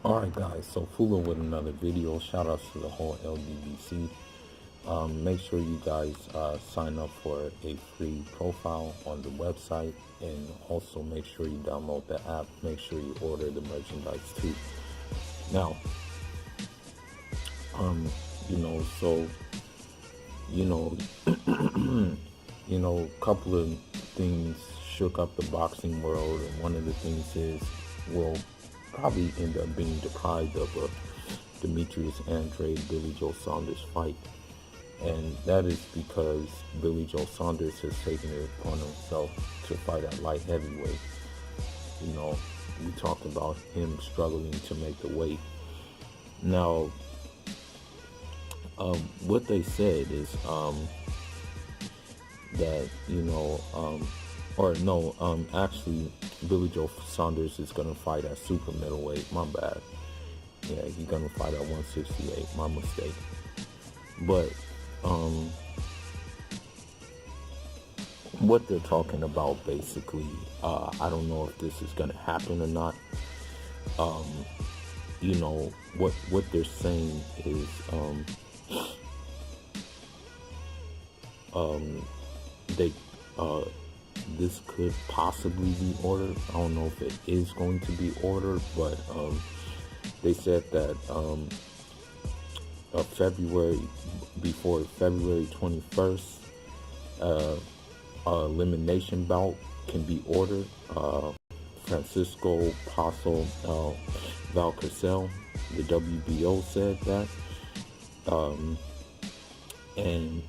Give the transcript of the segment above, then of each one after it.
Alright guys, so fooling with another video. Shout outs to the whole LDBC. Make sure you guys sign up for a free profile on the website, and also make sure you download the app. Make sure you order the merchandise too. Now, so a couple of things shook up the boxing world, and one of the things is we'll probably end up being deprived of a Demetrius Andrade Billy Joe Saunders fight, and that is because Billy Joe Saunders has taken it upon himself to fight at light heavyweight. We talked about him struggling to make the weight. Now, what they said is that actually Billy Joe Saunders is gonna fight at super middleweight. My bad. Yeah, he's gonna fight at 168. My mistake. But what they're talking about basically, I don't know if this is gonna happen or not. What they're saying is this could possibly be ordered. I don't know if it is going to be ordered, but they said that before February 21st, elimination bout can be ordered. Francisco Paso Valcarcel, the WBO said that, and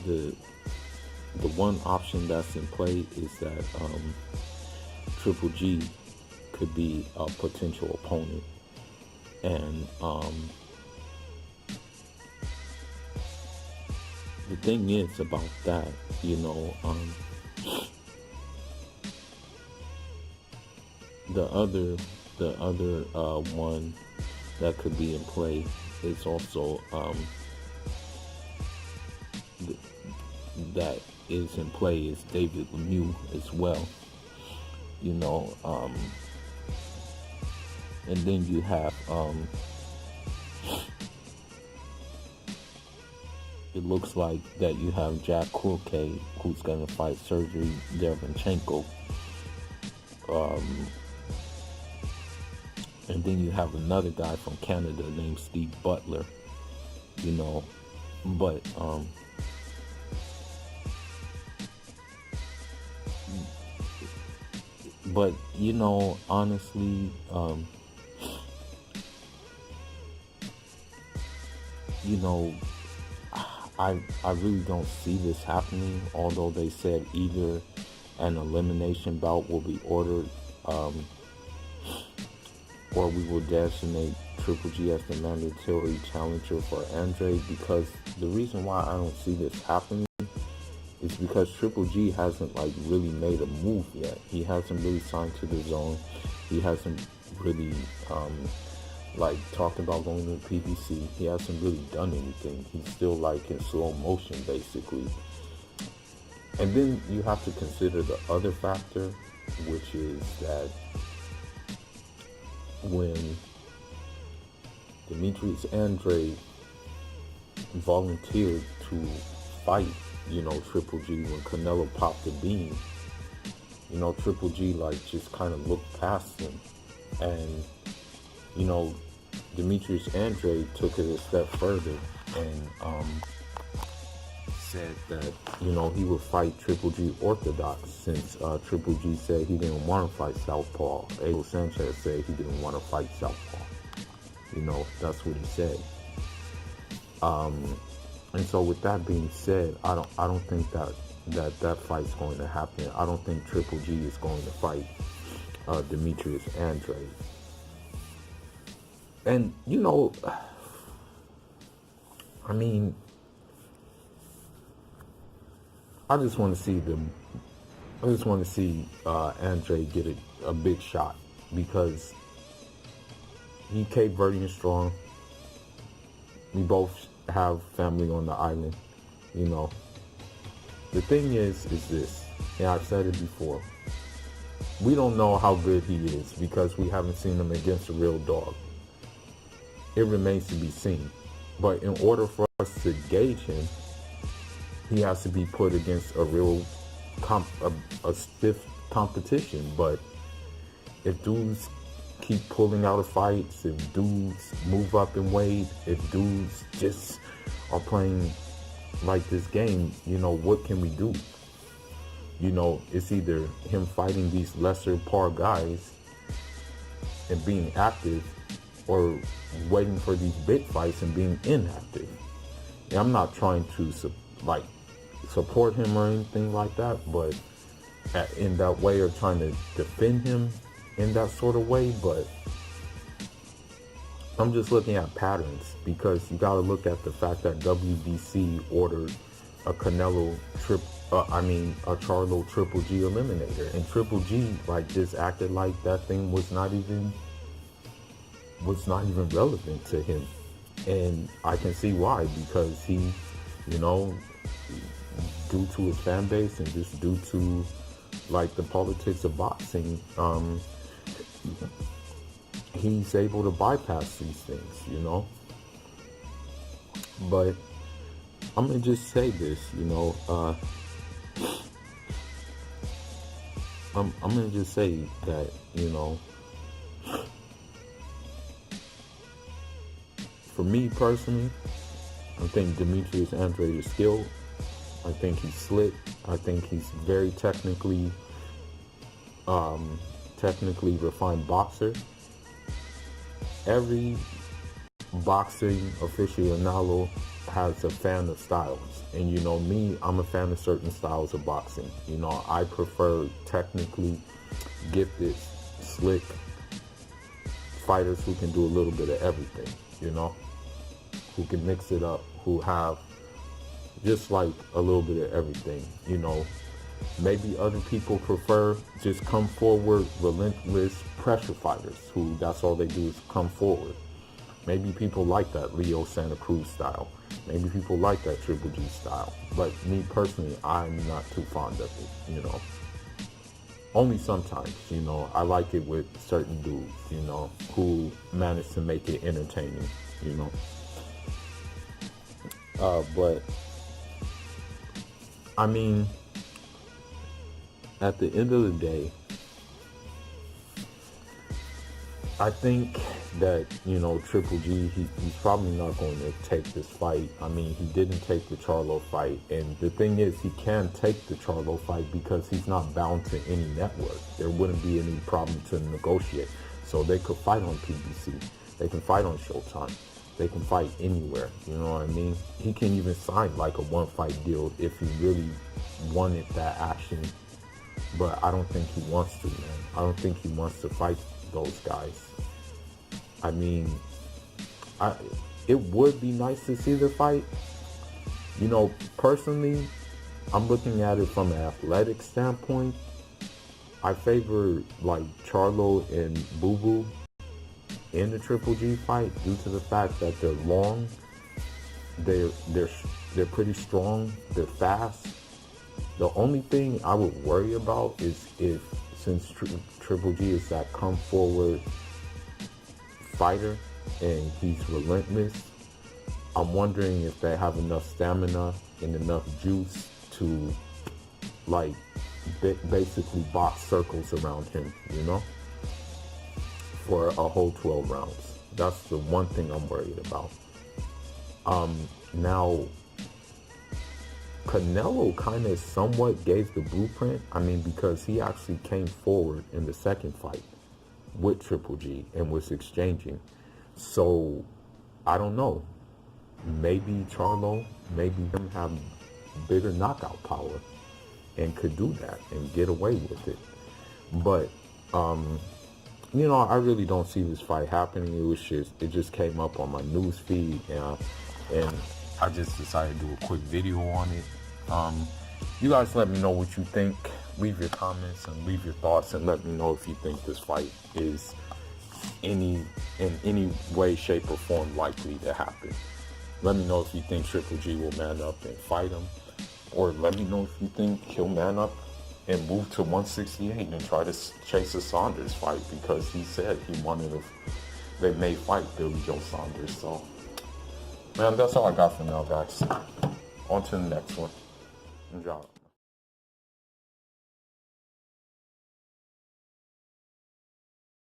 the one option that's in play is that Triple G could be a potential opponent, and the thing is about that, the other one that could be in play is also that is in play is David Lemieux as well, and then you have it looks like that you have Jack Quilke, who's gonna fight Sergey Derevyanchenko, and then you have another guy from Canada named Steve Butler, but honestly, I really don't see this happening, although they said either an elimination bout will be ordered, or we will designate Triple G as the mandatory challenger for Andrade, because the reason why I don't see this happening is because Triple G hasn't really made a move yet. He hasn't really signed to the zone. He hasn't really talked about going to the PBC. He hasn't really done anything. He's still in slow motion basically. And then you have to consider the other factor, which is that when Demetrius Andrade volunteered to fight, Triple G, when Canelo popped the bean, Triple G just kind of looked past him, and Demetrius Andrade took it a step further and said that he would fight Triple G orthodox, since Triple G said he didn't want to fight southpaw. Abel Sanchez said he didn't want to fight southpaw. That's what he said. And so with that being said, I don't think that fight's going to happen. I don't think Triple G is going to fight Demetrius Andrade. And I just want to see Andrade get a big shot, because he Cape Verdean strong. We both have family on the island, The thing is this, and I've said it before, we don't know how good he is because we haven't seen him against a real dog. It remains to be seen. But in order for us to gauge him, he has to be put against a real a stiff competition. But if dudes keep pulling out of fights, if dudes move up in weight, if dudes just are playing like this game, what can we do? It's either him fighting these lesser par guys and being active, or waiting for these big fights and being inactive. And I'm not trying to support him or anything like that, but in that way, or trying to defend him in that sort of way. But I'm just looking at patterns, because you got to look at the fact that WBC ordered a Canelo a Charlo Triple G eliminator, and Triple G just acted like that thing was not even relevant to him. And I can see why, because he, due to his fan base and just due to the politics of boxing, he's able to bypass these things, But I'm gonna just say this, I'm gonna just say that, for me personally, I think Demetrius Andrade is skilled. I think he's slick. I think he's very technically refined boxer. Every boxing aficionado has a fan of styles. And me, I'm a fan of certain styles of boxing. I prefer technically gifted, slick fighters who can do a little bit of everything, who can mix it up, who have just a little bit of everything, Maybe other people prefer just come forward, relentless pressure fighters who that's all they do is come forward. Maybe people like that Leo Santa Cruz style. Maybe people like that Triple G style. But me personally, I'm not too fond of it, Only sometimes, I like it with certain dudes, who manage to make it entertaining, But, at the end of the day, I think that, Triple G, he's probably not going to take this fight. He didn't take the Charlo fight. And the thing is, he can take the Charlo fight because he's not bound to any network. There wouldn't be any problem to negotiate. So they could fight on PBC. They can fight on Showtime. They can fight anywhere. You know what I mean? He can even sign a one-fight deal if he really wanted that action. But I don't think he wants to, man. I don't think he wants to fight those guys. It would be nice to see the fight. Personally, I'm looking at it from an athletic standpoint. I favor Charlo and Boo Boo in the Triple G fight due to the fact that they're long, they're pretty strong, they're fast. The only thing I would worry about is since Triple G is that come forward fighter and he's relentless, I'm wondering if they have enough stamina and enough juice to basically box circles around him, for a whole 12 rounds. That's the one thing I'm worried about. Now, Canelo kind of somewhat gave the blueprint. Because he actually came forward in the second fight with Triple G and was exchanging. So, I don't know. Maybe Charlo, maybe him have bigger knockout power and could do that and get away with it. But, I really don't see this fight happening. It just came up on my news feed, and I just decided to do a quick video on it. You guys let me know what you think. Leave your comments and leave your thoughts, and let me know if you think this fight is in any way, shape, or form likely to happen. Let me know if you think Triple G will man up and fight him, or let me know if you think he'll man up and move to 168 and try to chase a Saunders fight, because he said he wanted to. They may fight Billy Joe Saunders. So, man, that's all I got for now, guys. On to the next one. Enjoy.